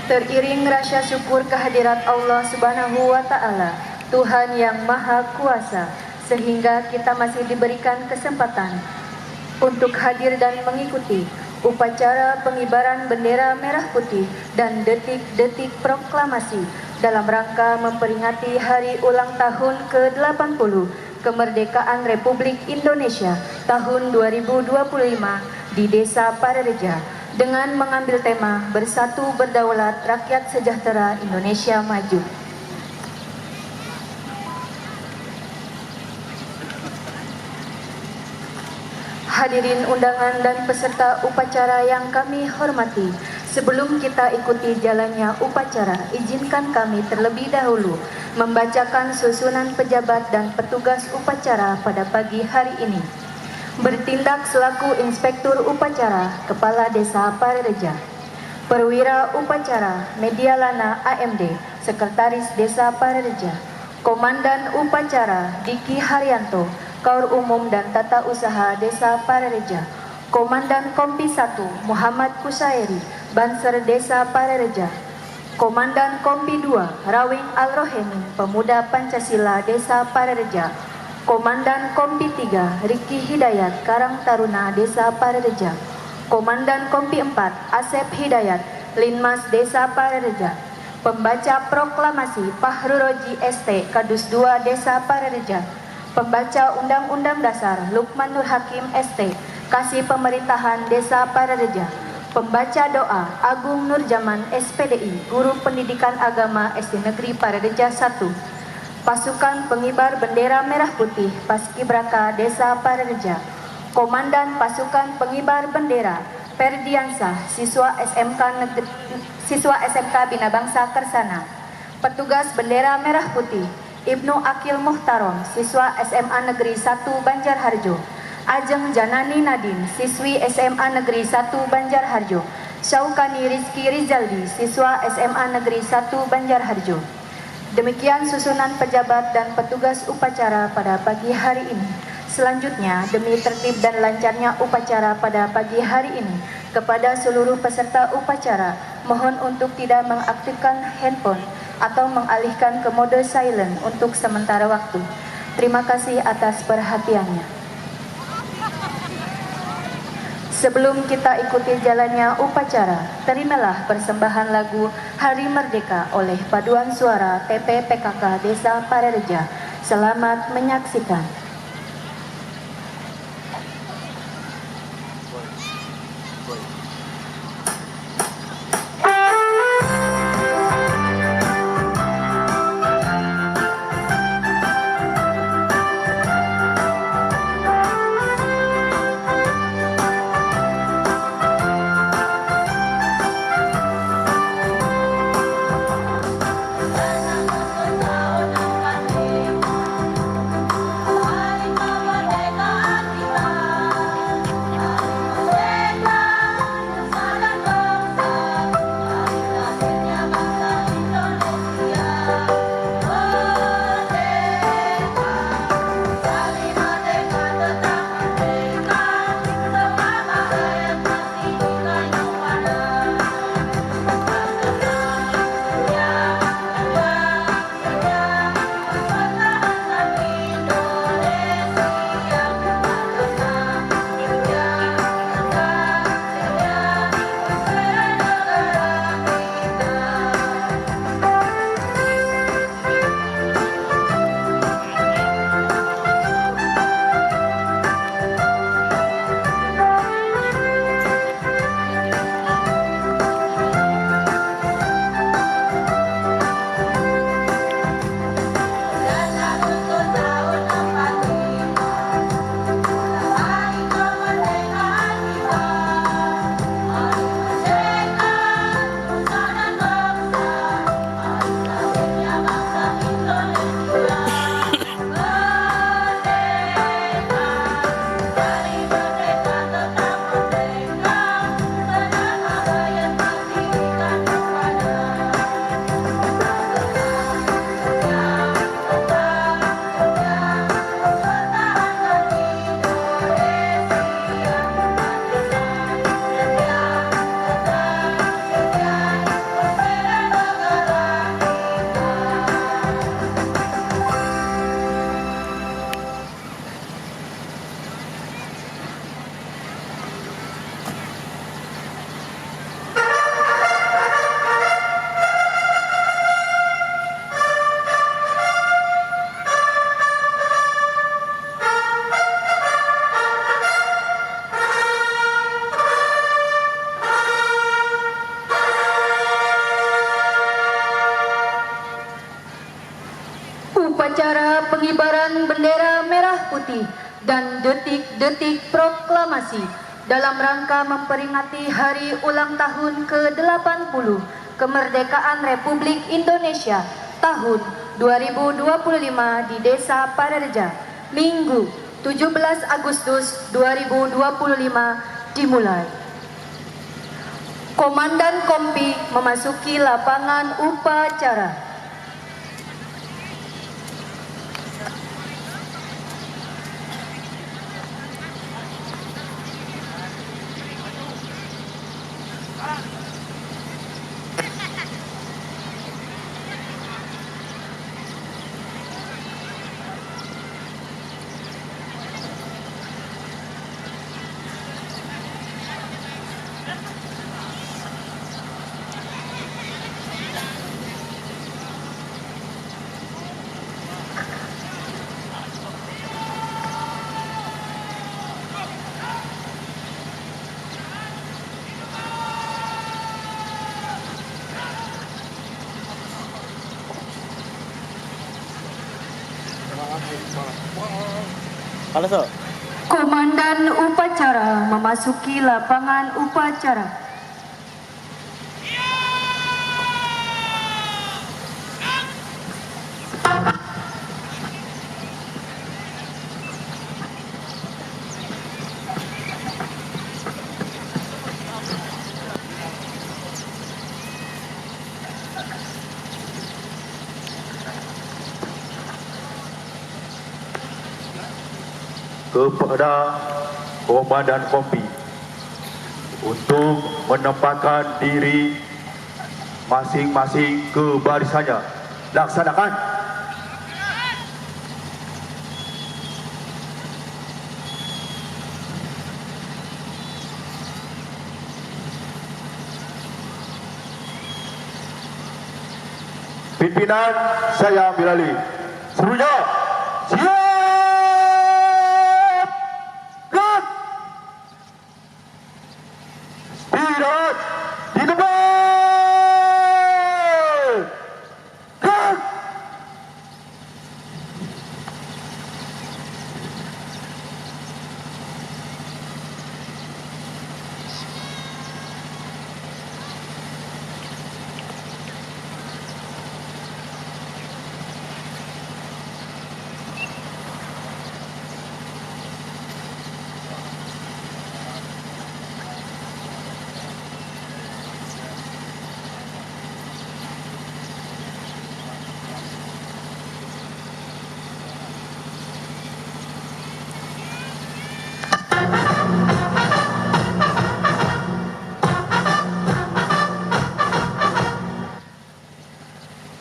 Teriring rasa syukur kehadirat Allah Subhanahu wa Ta'ala, Tuhan yang Maha Kuasa, sehingga kita masih diberikan kesempatan untuk hadir dan mengikuti upacara pengibaran bendera merah putih dan detik-detik proklamasi dalam rangka memperingati hari ulang tahun ke-80 kemerdekaan Republik Indonesia tahun 2025 di Desa Parereja, dengan mengambil tema Bersatu Berdaulat Rakyat Sejahtera Indonesia Maju. Hadirin undangan dan peserta upacara yang kami hormati, sebelum kita ikuti jalannya upacara, izinkan kami terlebih dahulu membacakan susunan pejabat dan petugas upacara pada pagi hari ini. Bertindak selaku Inspektur Upacara Kepala Desa Parereja, Perwira Upacara Medialana AMD Sekretaris Desa Parereja, Komandan Upacara Diki Haryanto Kaur Umum dan Tata Usaha Desa Parereja, Komandan Kompi 1 Muhammad Kusairi Banser Desa Parereja, Komandan Kompi 2 Rawing Al-Rohemi Pemuda Pancasila Desa Parereja, Komandan Kompi 3 Riki Hidayat Karang Taruna Desa Parereja, Komandan Kompi 4 Asep Hidayat Linmas Desa Parereja, Pembaca Proklamasi Fahruroji ST Kadus 2 Desa Parereja, Pembaca Undang-Undang Dasar Lukman Nur Hakim ST Kasih Pemerintahan Desa Parereja, Pembaca Doa Agung Nurjaman SPDI Guru Pendidikan Agama SD Negeri Parereja 1, Pasukan Pengibar Bendera Merah Putih Paskibraka Desa Parereja, Komandan Pasukan Pengibar Bendera Perdiansah Siswa SMK Bina Bangsa Kersana, Petugas Bendera Merah Putih Ibnu Akil Muhtarom Siswa SMA Negeri 1 Banjarharjo, Ajeng Janani Nadine Siswi SMA Negeri 1 Banjarharjo, Syaukani Rizky Rizaldi Siswa SMA Negeri 1 Banjarharjo. Demikian susunan pejabat dan petugas upacara pada pagi hari ini. Selanjutnya, demi tertib dan lancarnya upacara pada pagi hari ini, kepada seluruh peserta upacara, mohon untuk tidak mengaktifkan handphone atau mengalihkan ke mode silent untuk sementara waktu. Terima kasih atas perhatiannya. Sebelum kita ikuti jalannya upacara, terimalah persembahan lagu Hari Merdeka oleh Paduan Suara TP PKK Desa Parereja. Selamat menyaksikan. Bangsa Upacara pengibaran bendera merah putih dan detik-detik proklamasi dalam rangka memperingati hari ulang tahun ke-80 kemerdekaan Republik Indonesia tahun 2025 di Desa Parareja, Minggu 17 Agustus 2025 dimulai. Komandan Kompi memasuki lapangan upacara. Komandan upacara memasuki lapangan upacara. Kepada Komandan Kompi untuk menempatkan diri masing-masing ke barisannya. Laksanakan. Pimpinan saya ambil alih. Seluruhnya siap.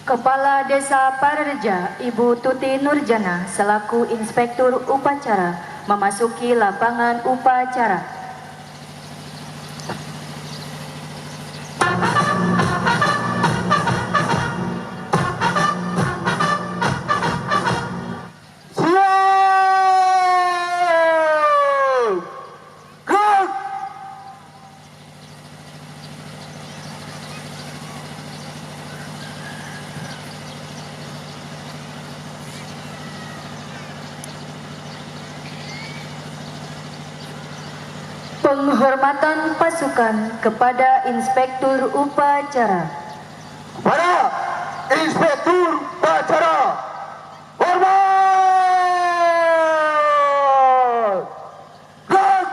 Kepala Desa Parareja, Ibu Tuti Nurjana selaku Inspektur Upacara memasuki lapangan upacara. Penghormatan pasukan kepada Inspektur Upacara. Kepada Inspektur Upacara, hormat. Gerak.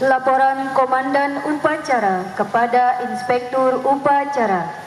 Laporan Komandan Upacara kepada Inspektur Upacara.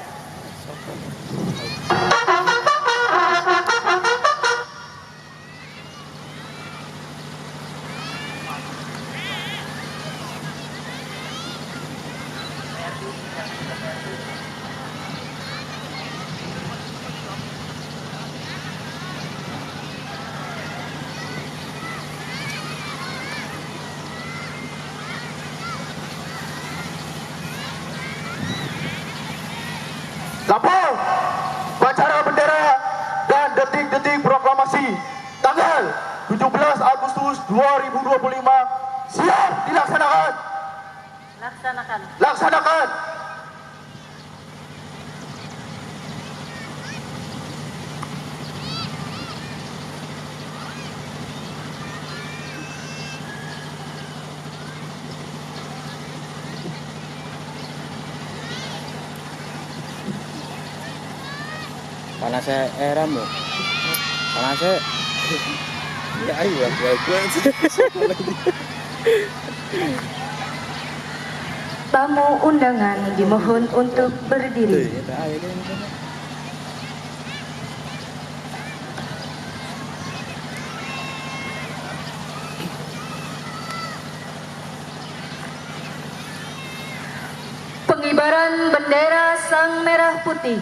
Lapor upacara bendera dan detik-detik proklamasi tanggal 17 Agustus 2025 siap dilaksanakan. Laksanakan. Laksanakan. Panasnya ramu. Panasnya. Ya ayo gue. Tamu undangan dimohon untuk berdiri. Pengibaran bendera Sang Merah Putih.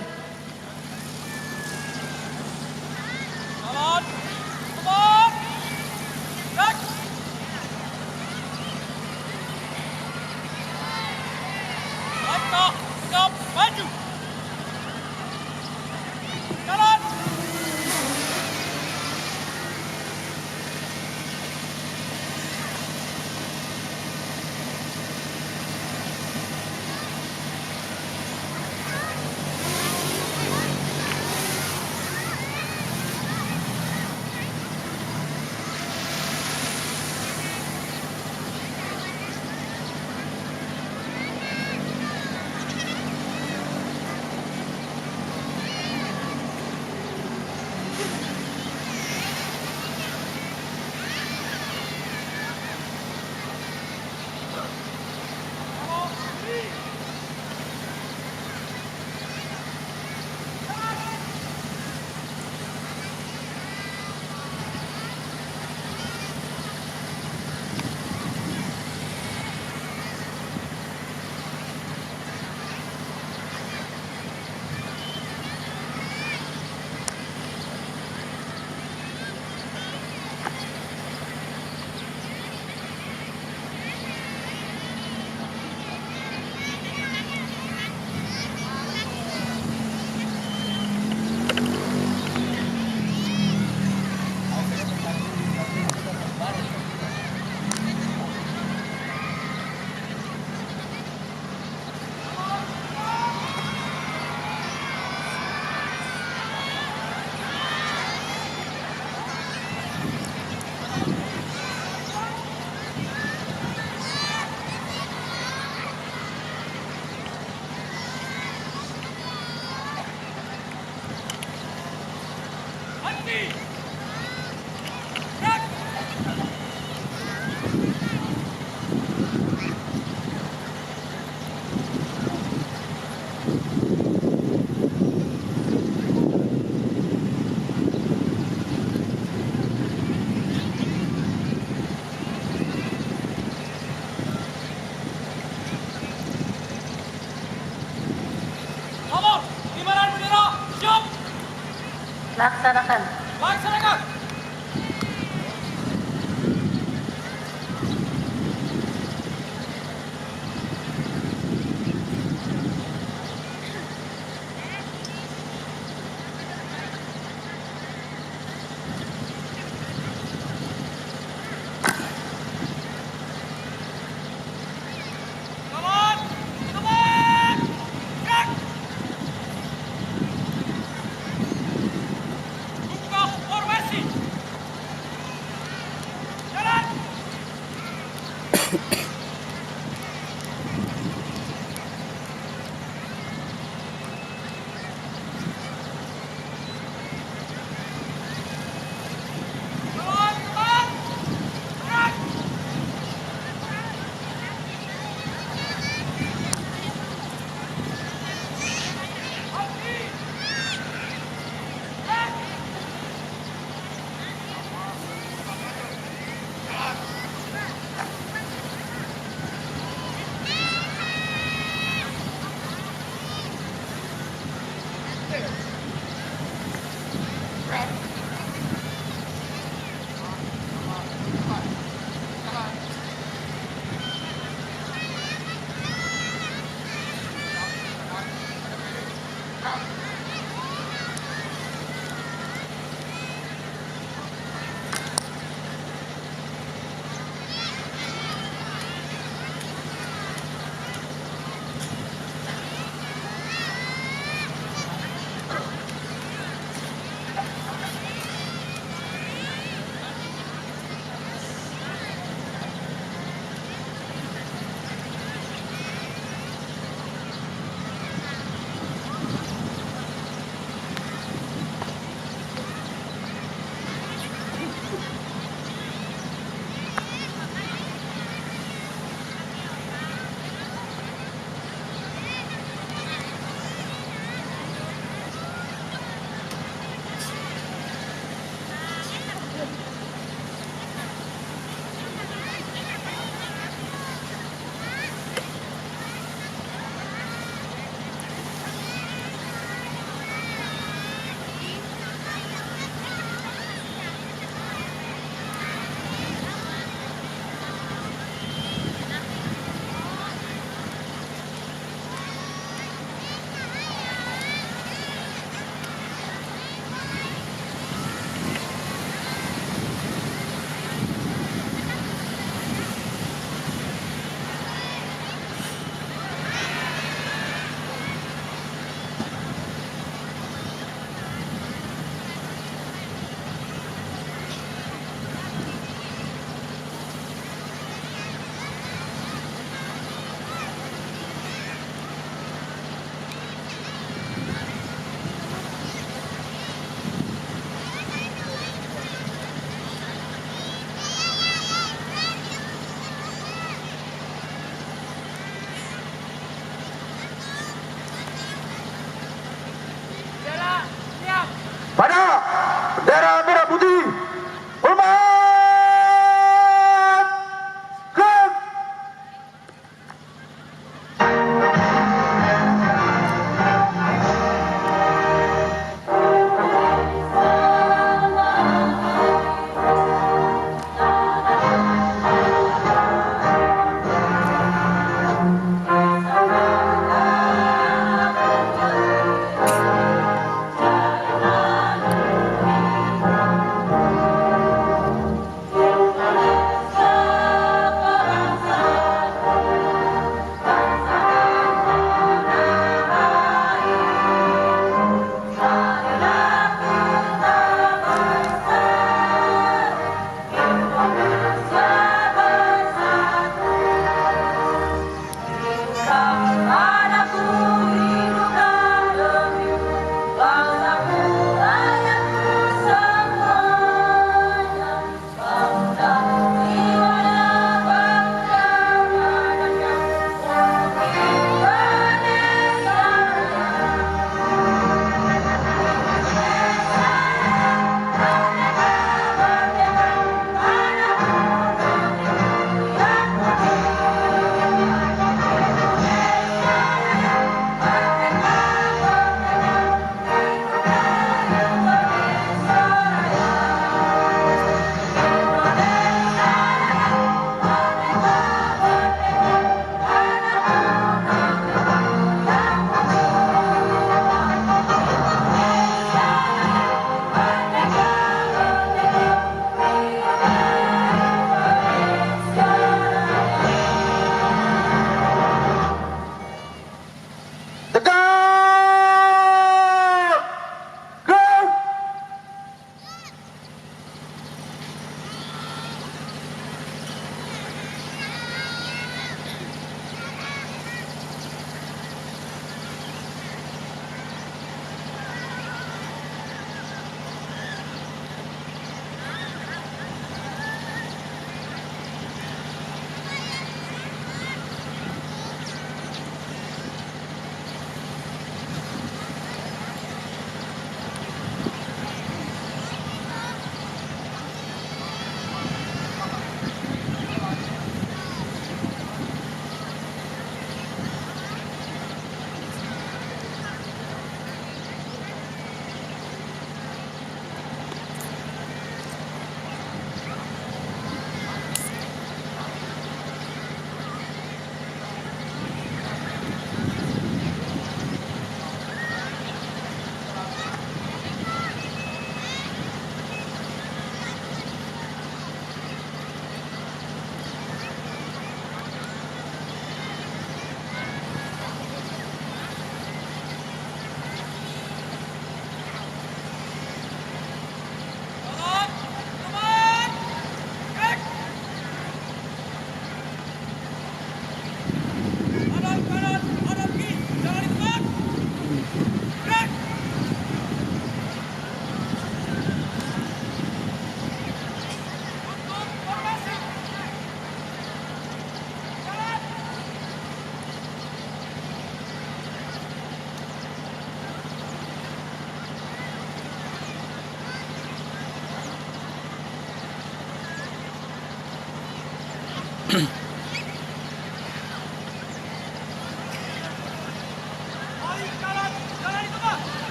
Laksanakan. Laksanakan.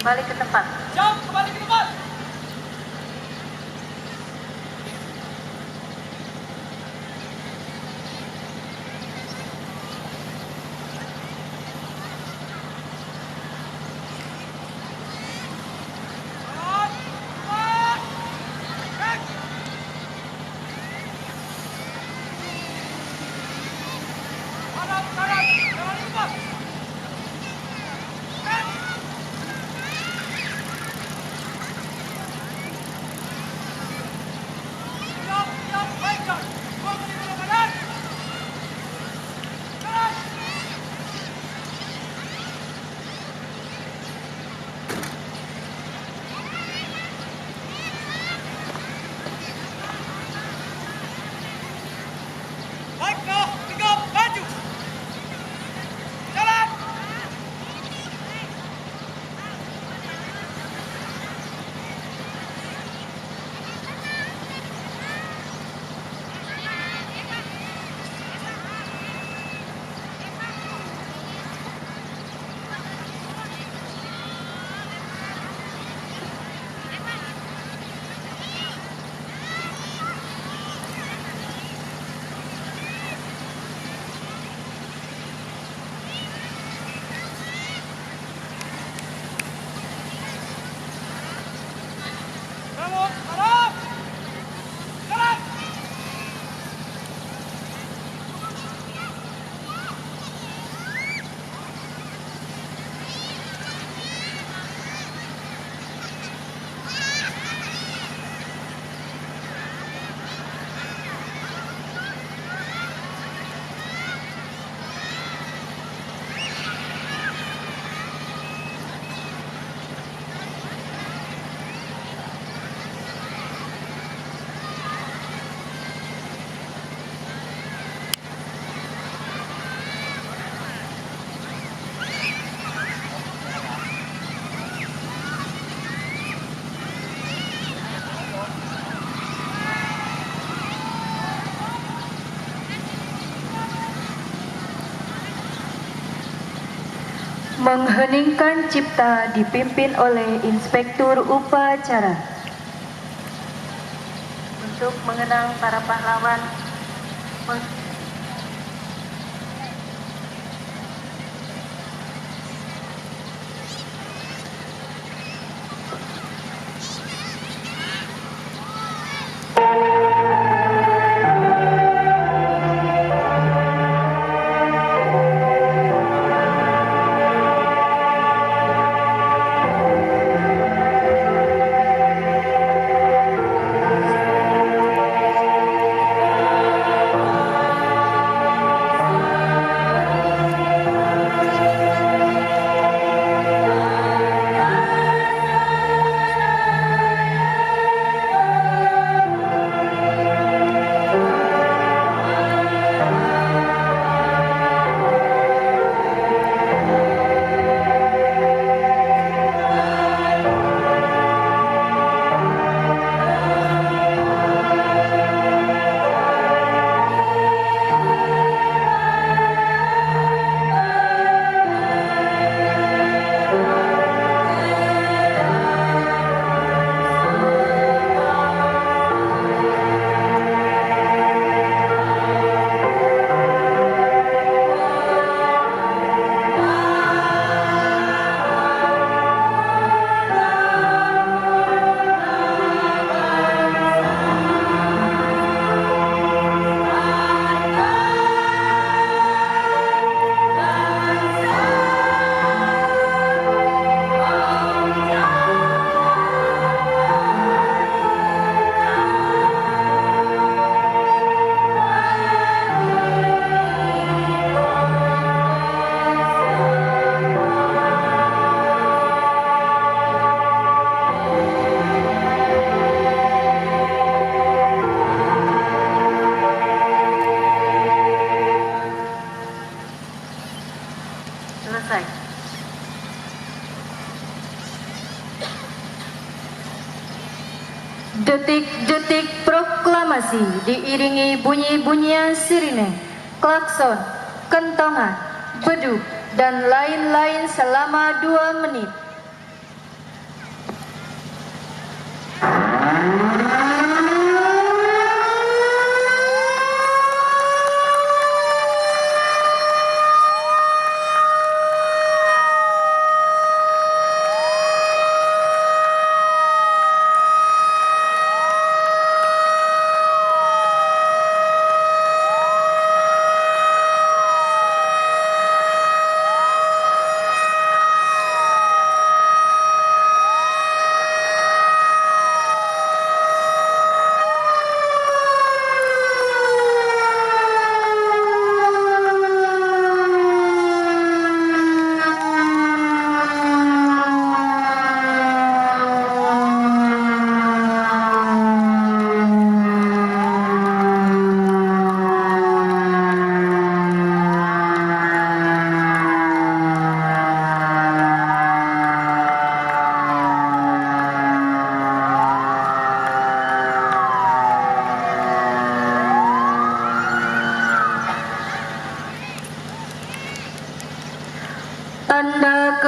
Kembali ke tempat. Jam kembali ke tempat. Baiklah, tegap, maju. Jalan. Bravo, harap. Jalan. Mengheningkan cipta dipimpin oleh Inspektur Upacara. Untuk mengenang para pahlawan, selesai. Detik-detik proklamasi diiringi bunyi-bunyian sirine, klakson, kentongan, beduk, dan lain-lain selama 2 menit.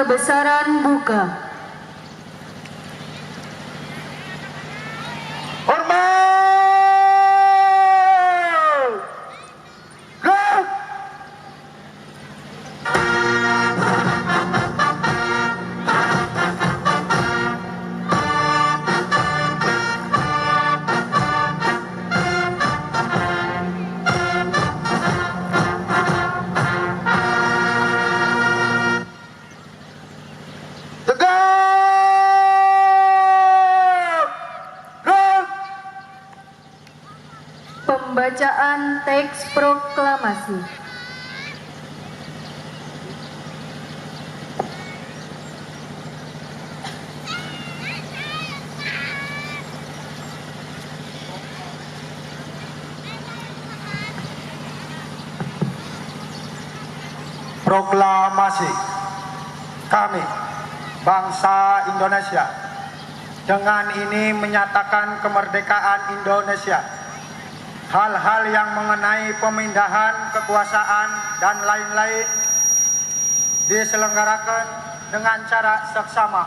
kebesaran buka. Hormat! Gerak! Tegak! Gerak! Pembacaan teks proklamasi. Proklamasi kami, bangsa Indonesia, dengan ini menyatakan kemerdekaan Indonesia. Hal-hal yang mengenai pemindahan kekuasaan dan lain-lain diselenggarakan dengan cara seksama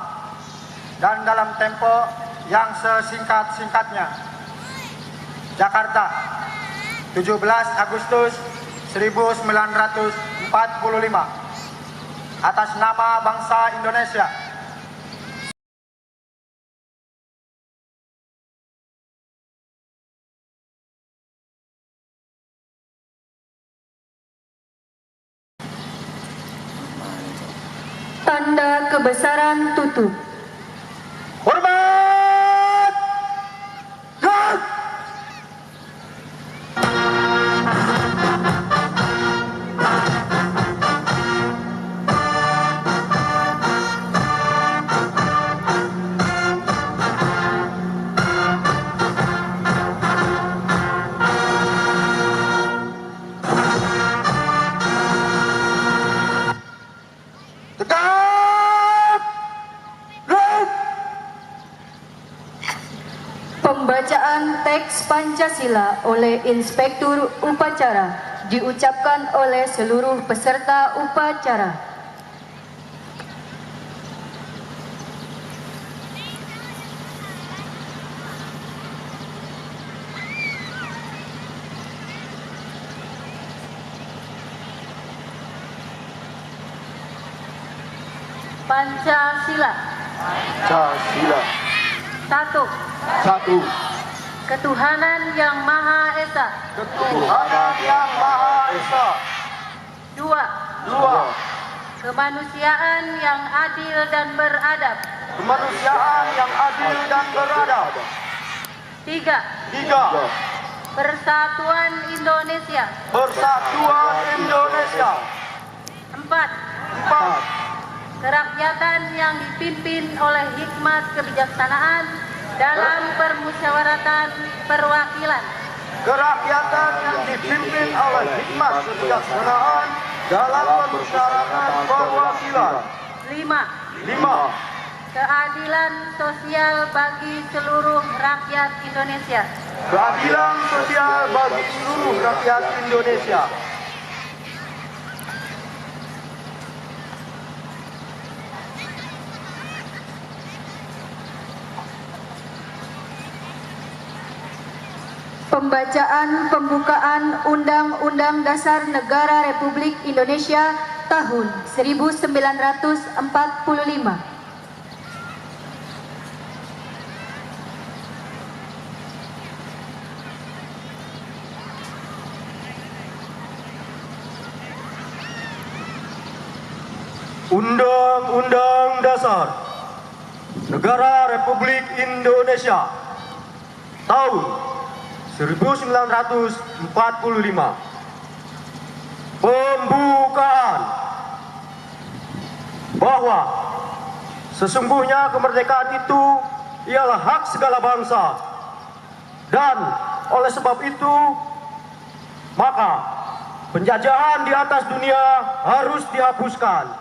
dan dalam tempo yang sesingkat-singkatnya. Jakarta, 17 Agustus 1945. Atas nama bangsa Indonesia. Tanda kebesaran tutup. Hormat! Gerak! Tegak! Gerak! Pembacaan teks Pancasila oleh Inspektur Upacara diucapkan oleh seluruh peserta upacara. Pancasila. Pancasila. 1. Satu. Ketuhanan Yang Maha Esa. Ketuhanan Yang Maha Esa. 2. Dua. Kemanusiaan yang adil dan beradab. Kemanusiaan yang adil dan beradab. 3. Tiga. Persatuan Indonesia. Persatuan Indonesia. 4. Empat. Kerakyatan yang dipimpin oleh hikmat kebijaksanaan dalam permusyawaratan perwakilan. Kerakyatan yang dipimpin oleh hikmat kebijaksanaan dalam permusyawaratan perwakilan. 5. Lima. Keadilan sosial bagi seluruh rakyat Indonesia. Keadilan sosial bagi seluruh rakyat Indonesia. Pembacaan pembukaan Undang-Undang Dasar Negara Republik Indonesia tahun 1945. Undang-Undang Dasar Negara Republik Indonesia tahun 1945. Pembukaan. Bahwa sesungguhnya kemerdekaan itu ialah hak segala bangsa, dan oleh sebab itu maka penjajahan di atas dunia harus dihapuskan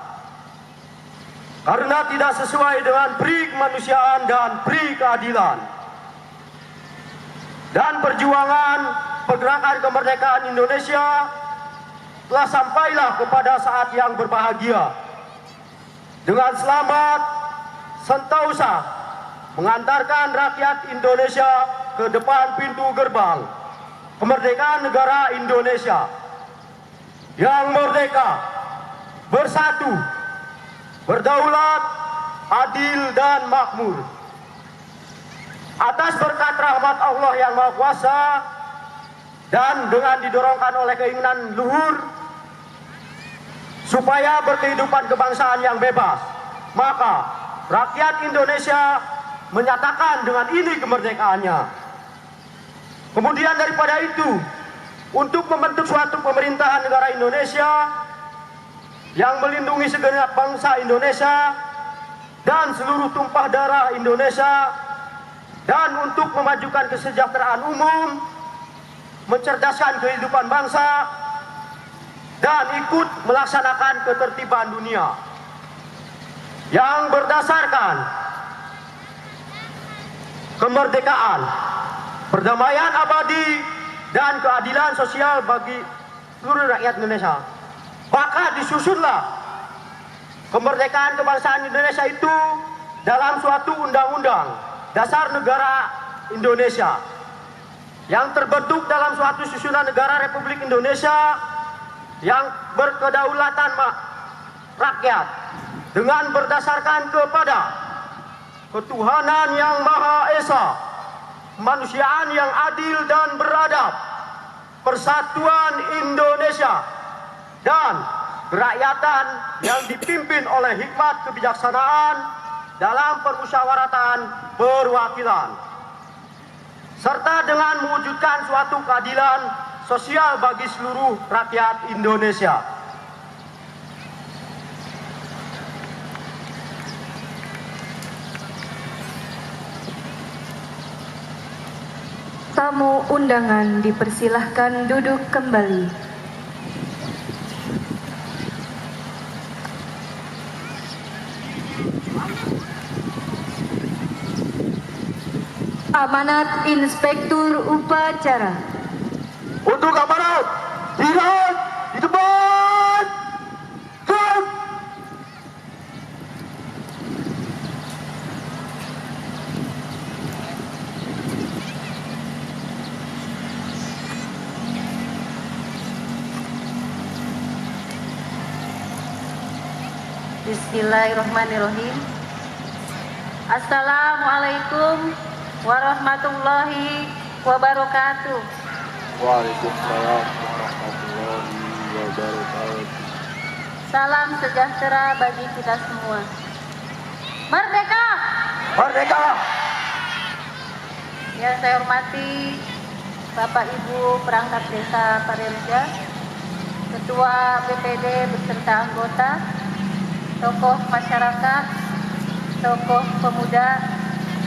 karena tidak sesuai dengan pri kemanusiaan dan pri keadilan. Dan perjuangan pergerakan kemerdekaan Indonesia telah sampailah kepada saat yang berbahagia. dengan selamat sentosa mengantarkan rakyat Indonesia ke depan pintu gerbang kemerdekaan negara Indonesia yang merdeka, bersatu, berdaulat, adil dan makmur. Atas berkat rahmat Allah yang Maha Kuasa dan dengan didorongkan oleh keinginan luhur supaya berkehidupan kebangsaan yang bebas, maka rakyat Indonesia menyatakan dengan ini kemerdekaannya. Kemudian daripada itu, untuk membentuk suatu pemerintahan negara Indonesia yang melindungi segenap bangsa Indonesia dan seluruh tumpah darah Indonesia, dan untuk memajukan kesejahteraan umum, mencerdaskan kehidupan bangsa, dan ikut melaksanakan ketertiban dunia yang berdasarkan kemerdekaan, perdamaian abadi, dan keadilan sosial bagi seluruh rakyat Indonesia. Maka disusunlah kemerdekaan kebangsaan Indonesia itu dalam suatu undang-undang dasar negara Indonesia yang terbentuk dalam suatu susunan negara Republik Indonesia yang berkedaulatan rakyat dengan berdasarkan kepada ketuhanan yang Maha Esa, kemanusiaan yang adil dan beradab, persatuan Indonesia, dan kerakyatan yang dipimpin oleh hikmat kebijaksanaan dalam permusyawaratan perwakilan, serta dengan mewujudkan suatu keadilan sosial bagi seluruh rakyat Indonesia. Tamu undangan dipersilahkan duduk kembali. Amanat Inspektur Upacara. Untuk amanat, tidak di depan. Jam. Bismillahirrahmanirrahim. Assalamualaikum warahmatullahi wabarakatuh. Waalaikumsalam warahmatullahi wabarakatuh. Salam sejahtera bagi kita semua. Merdeka! Merdeka! Yang saya hormati Bapak Ibu perangkat desa Parereja, Ketua BPD beserta anggota, tokoh masyarakat, tokoh pemuda,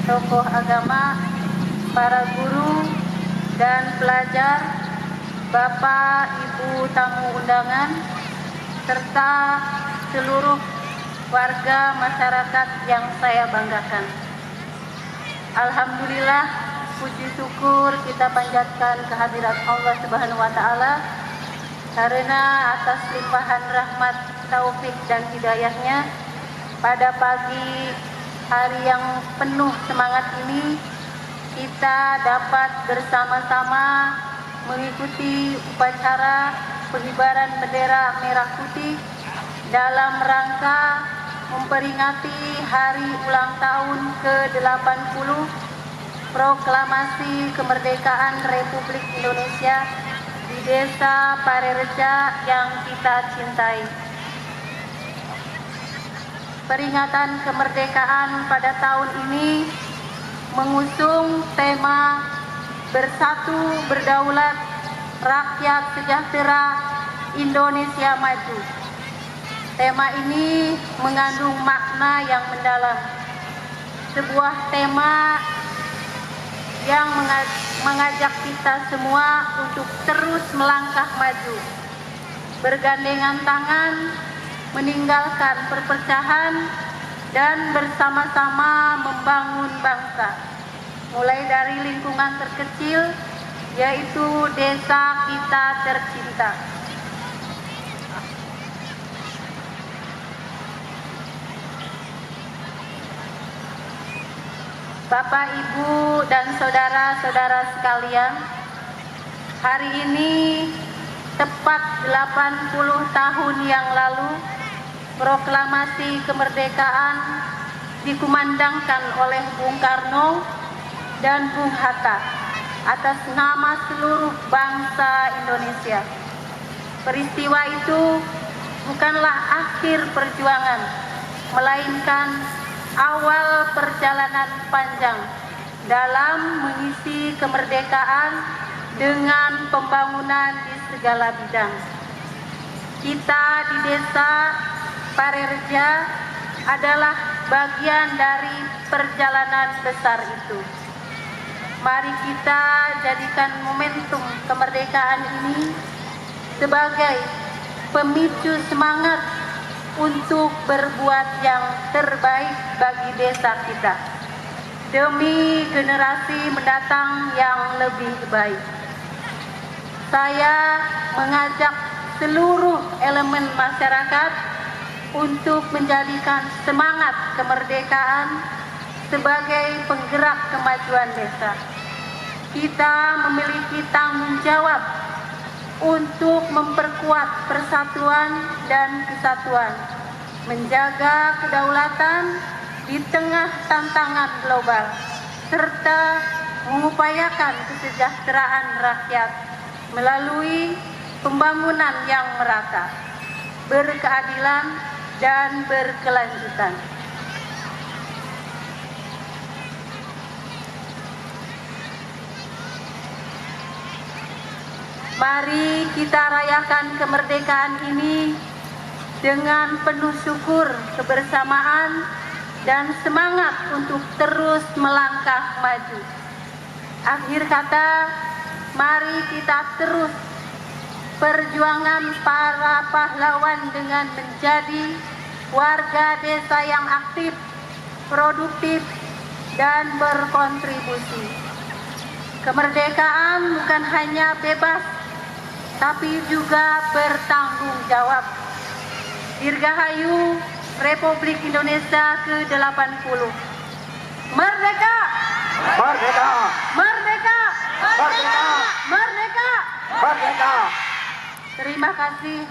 tokoh agama, para guru dan pelajar, Bapak Ibu tamu undangan, serta seluruh warga masyarakat yang saya banggakan. Alhamdulillah, puji syukur kita panjatkan kehadirat Allah Subhanahu wa taala karena atas limpahan rahmat, taufik dan hidayahnya pada pagi hari yang penuh semangat ini kita dapat bersama-sama mengikuti upacara pengibaran bendera merah putih dalam rangka memperingati hari ulang tahun ke-80 Proklamasi Kemerdekaan Republik Indonesia di Desa Parereja yang kita cintai. Peringatan kemerdekaan pada tahun ini mengusung tema Bersatu Berdaulat, Rakyat Sejahtera, Indonesia Maju. Tema ini mengandung makna yang mendalam. Sebuah tema yang mengajak kita semua untuk terus melangkah maju, bergandengan tangan, meninggalkan perpecahan, dan bersama-sama membangun bangsa. Mulai dari lingkungan terkecil, yaitu desa kita tercinta. Bapak, Ibu, dan saudara-saudara sekalian, hari ini tepat 80 tahun yang lalu, proklamasi kemerdekaan dikumandangkan oleh Bung Karno dan Bung Hatta atas nama seluruh bangsa Indonesia. Peristiwa itu bukanlah akhir perjuangan, melainkan awal perjalanan panjang dalam mengisi kemerdekaan dengan pembangunan di segala bidang. Kita di Desa Parereja adalah bagian dari perjalanan besar itu. Mari kita jadikan momentum kemerdekaan ini sebagai pemicu semangat untuk berbuat yang terbaik bagi desa kita, demi generasi mendatang yang lebih baik. Saya mengajak seluruh elemen masyarakat untuk menjadikan semangat kemerdekaan sebagai penggerak kemajuan desa. Kita memiliki tanggung jawab untuk memperkuat persatuan dan kesatuan, menjaga kedaulatan di tengah tantangan global, serta mengupayakan kesejahteraan rakyat melalui pembangunan yang merata, berkeadilan, dan berkelanjutan. Mari kita rayakan kemerdekaan ini dengan penuh syukur, kebersamaan, dan semangat untuk terus melangkah maju. Akhir kata, mari kita terus perjuangan para pahlawan dengan menjadi warga desa yang aktif, produktif, dan berkontribusi. Kemerdekaan bukan hanya bebas, tapi juga bertanggung jawab. Dirgahayu Republik Indonesia ke-80. Merdeka! Merdeka! Merdeka! Merdeka! Merdeka! Merdeka! Terima kasih.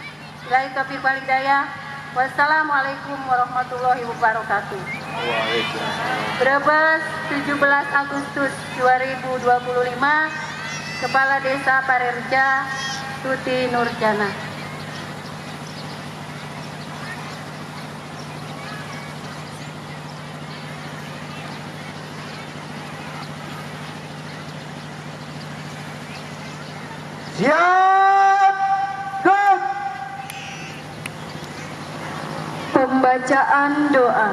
Billahi taufiq wal hidayah. Wassalamualaikum warahmatullahi wabarakatuh. Waalaikumsalam. Brebes, 17 Agustus 2025. Kepala Desa Parereja, Tuti Nurjana. Siap! Gerak! Pembacaan doa.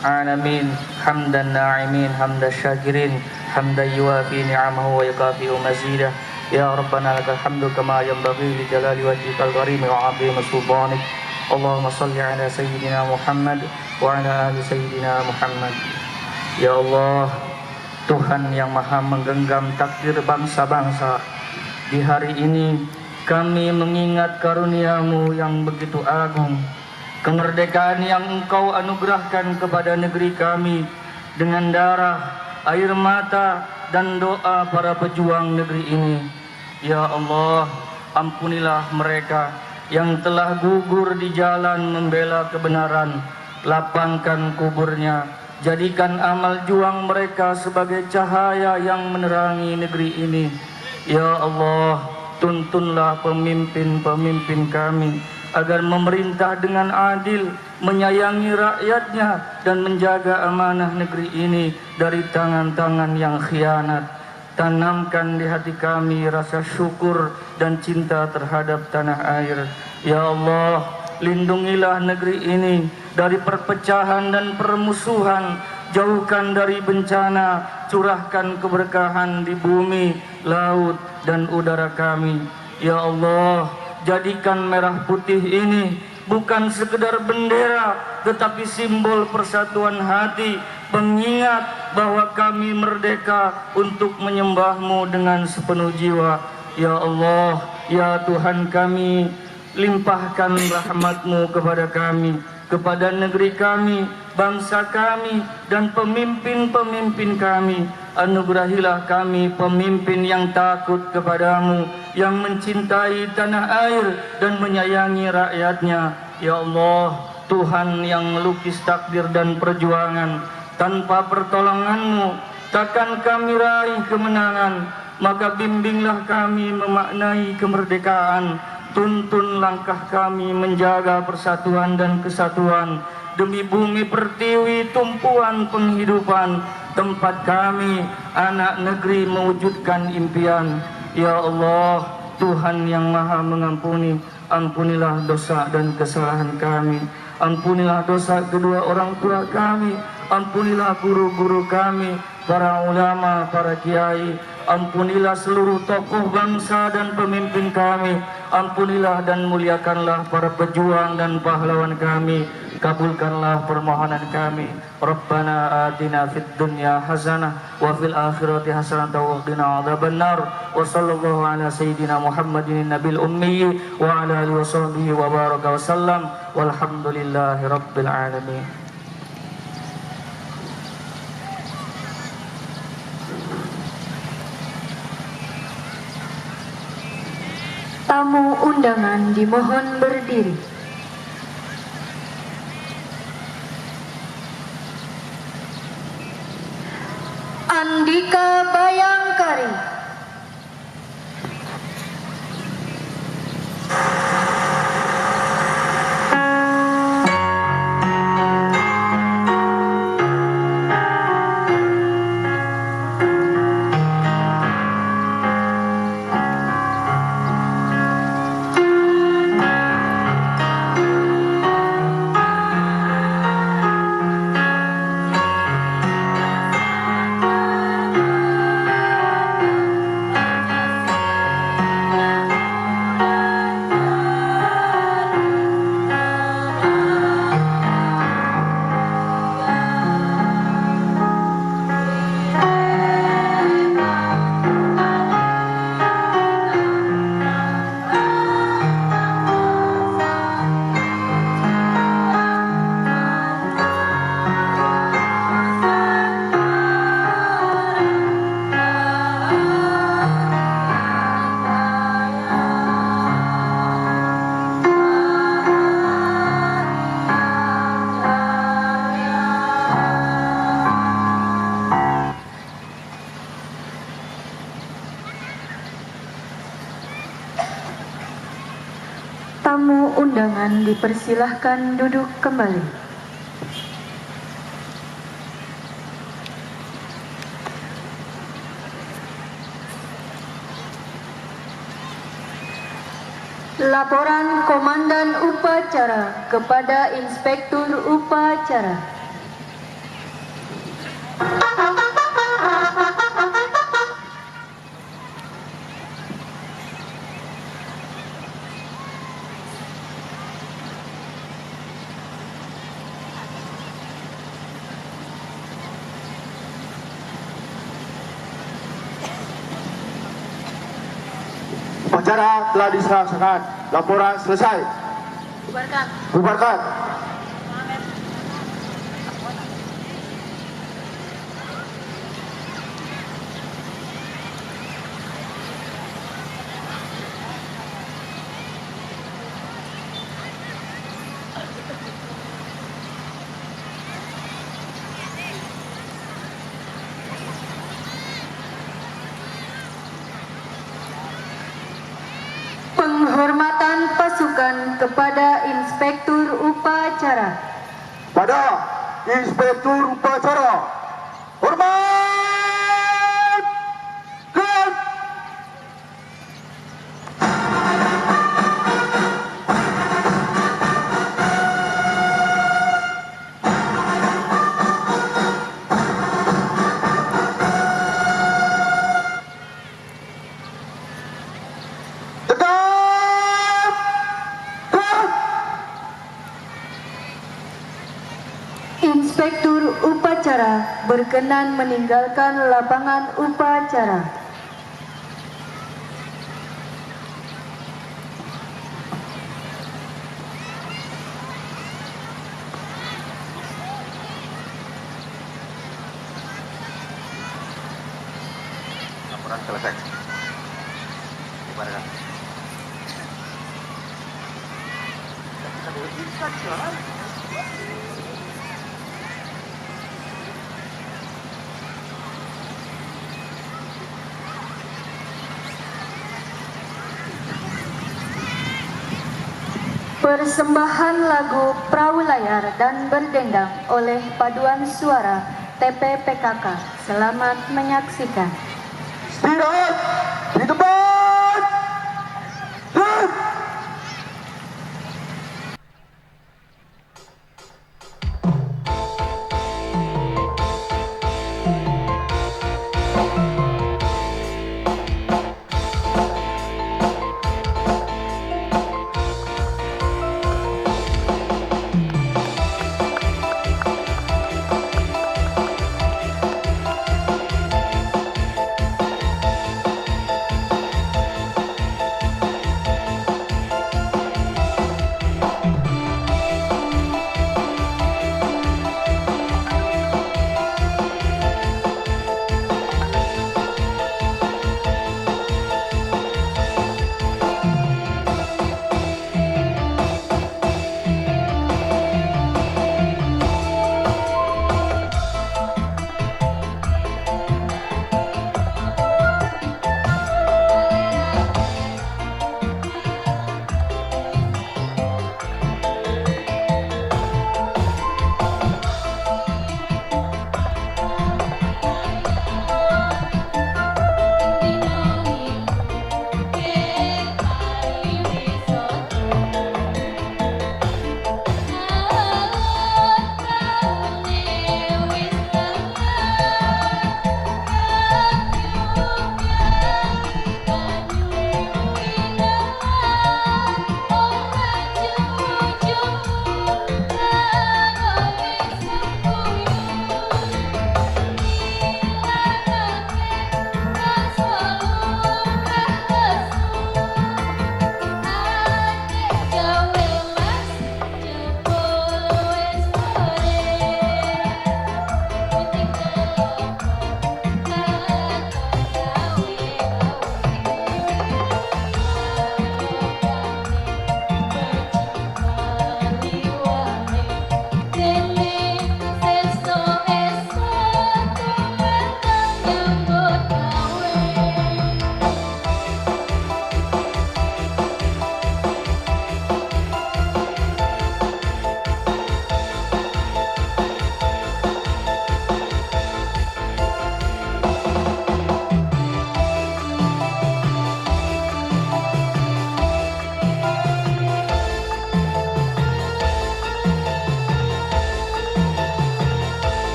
Alamin, hamdan na'imin, hamdan syakirin, hamdan yuafi ni'amahu wa yukafi'u mazidah. Ya Rabbana lakal hamdu kama yanbaghi li jalali wajhikal karim wa 'azimi sultanik. Allahumma salli ala sayyidina Muhammad wa ala ali sayyidina Muhammad. Ya Allah, Tuhan yang maha menggenggam takdir bangsa-bangsa, di hari ini kami mengingat karunia-Mu yang begitu agung, kemerdekaan yang Engkau anugerahkan kepada negeri kami dengan darah, air mata, dan doa para pejuang negeri ini. Ya Allah, ampunilah mereka yang telah gugur di jalan membela kebenaran. Lapangkan kuburnya, jadikan amal juang mereka sebagai cahaya yang menerangi negeri ini. Ya Allah, tuntunlah pemimpin-pemimpin kami agar memerintah dengan adil, menyayangi rakyatnya, dan menjaga amanah negeri ini dari tangan-tangan yang khianat. Tanamkan di hati kami rasa syukur dan cinta terhadap tanah air. Ya Allah, lindungilah negeri ini dari perpecahan dan permusuhan. Jauhkan dari bencana, curahkan keberkahan di bumi, laut, dan udara kami. Ya Allah, jadikan merah putih ini bukan sekedar bendera, tetapi simbol persatuan hati, pengingat bahwa kami merdeka untuk menyembah-Mu dengan sepenuh jiwa. Ya Allah, ya Tuhan kami, limpahkan rahmat-Mu kepada kami, kepada negeri kami, bangsa kami, dan pemimpin-pemimpin kami. Anugerahilah kami pemimpin yang takut kepadamu, yang mencintai tanah air dan menyayangi rakyatnya. Ya Allah, Tuhan yang melukis takdir dan perjuangan, tanpa pertolongan-Mu takkan kami raih kemenangan. Maka bimbinglah kami memaknai kemerdekaan, tuntun langkah kami menjaga persatuan dan kesatuan demi bumi pertiwi tumpuan penghidupan, tempat kami anak negeri mewujudkan impian. Ya Allah, Tuhan yang maha mengampuni, ampunilah dosa dan kesalahan kami, ampunilah dosa kedua orang tua kami, ampunilah guru-guru kami, para ulama, para kiai, ampunilah seluruh tokoh bangsa dan pemimpin kami, ampunilah dan muliakanlah para pejuang dan pahlawan kami, kabulkanlah permohonan kami. Rabbana atina fid dunya hasanah wa fil akhirati hasanah wa qina adzabannar. Wa sallallahu ala sayyidina Muhammadin nabil ummi wa ala alihi wa sahbihi wa baraka wa sallam. Walhamdulillahi rabbil alamin. Tamu undangan dimohon berdiri. Andika Bayangkari. Tamu undangan dipersilahkan duduk kembali. Laporan Komandan Upacara kepada Inspektur Upacara. Upacara telah diselesaikan. Laporan selesai. Bubarkan. Bubarkan. Penghormatan pasukan kepada Inspektur Upacara. Pada Inspektur Upacara, hormat! Gerak! Inspektur Upacara upacara berkenan meninggalkan lapangan upacara. Laporan selesai. Bubarkan. Persembahan lagu Perahu Layar dan Berdendang oleh Paduan Suara TPPKK. Selamat menyaksikan. Istirahat di tempat.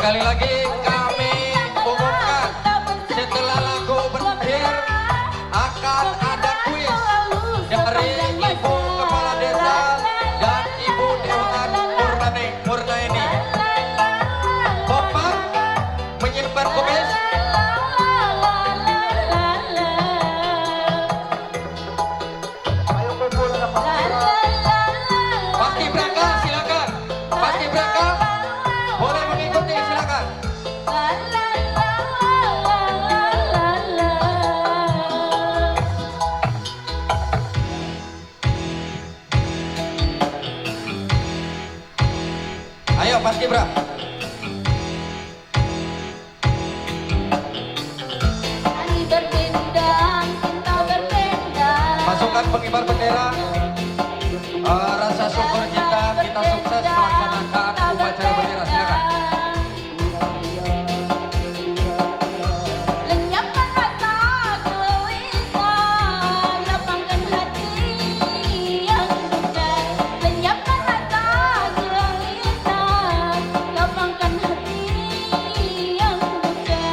Sekali lagi kami umumkan setelah lagu berakhir akan ada kuis dari Ibu Kepala Desa dan Ibu Dewan Murnaini. Kompak menyimpan kumis. Paskibraka silakan. Paskibraka boleh mengikuti silakan. Ayo Paskibra. Pasukan pengibar bendera, rasa syukur kita sukses melaksanakan upacara bendera. Silakan. Lenyapkan rasa gelisah, lapangkan hati yang duka. Lenyapkan rasa gelisah, lapangkan hati yang duka.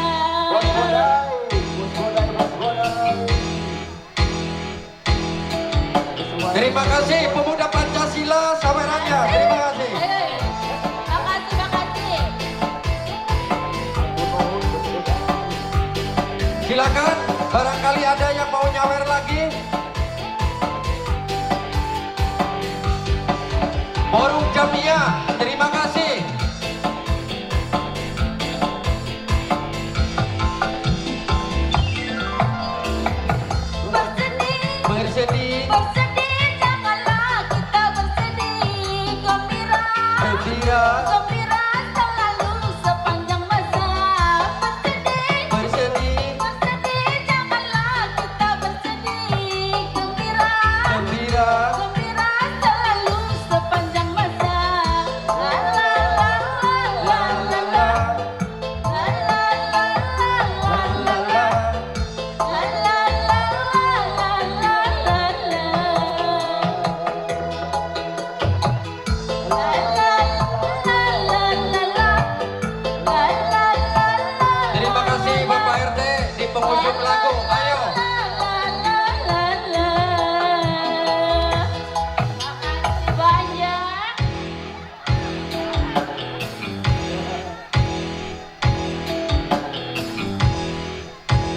Terima kasih pemuda Pancasila sawerannya. Terima kasih. Makasih. Silakan, barangkali ada yang mau nyawer lagi. Forum Jamiah, terima kasih. Bersedih, Bersedih, janganlah kita bersedih. Gembira, gembira, selalu sepanjang masa. bersedih, Bersedih, janganlah kita bersedih. Gembira, gembira. selalu sepanjang masa. La la la la la la la la la la la. Terima kasih Bapak RT di penghujung lagu. Ayo. Banyak.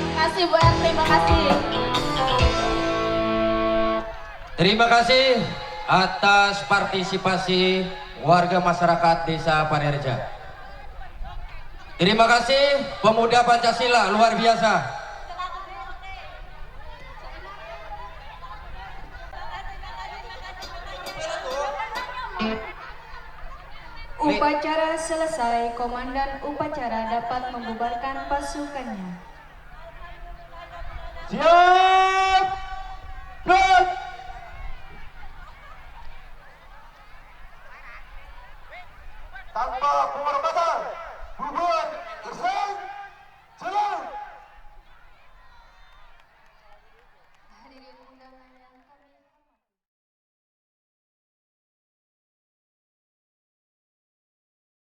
Makasih Bu RT, terima kasih. Terima kasih atas partisipasi warga masyarakat Desa Panerja. Terima kasih pemuda Pancasila luar biasa. Upacara selesai, komandan upacara dapat membubarkan pasukannya. Siap. Gerak. Tanpa pengorbanan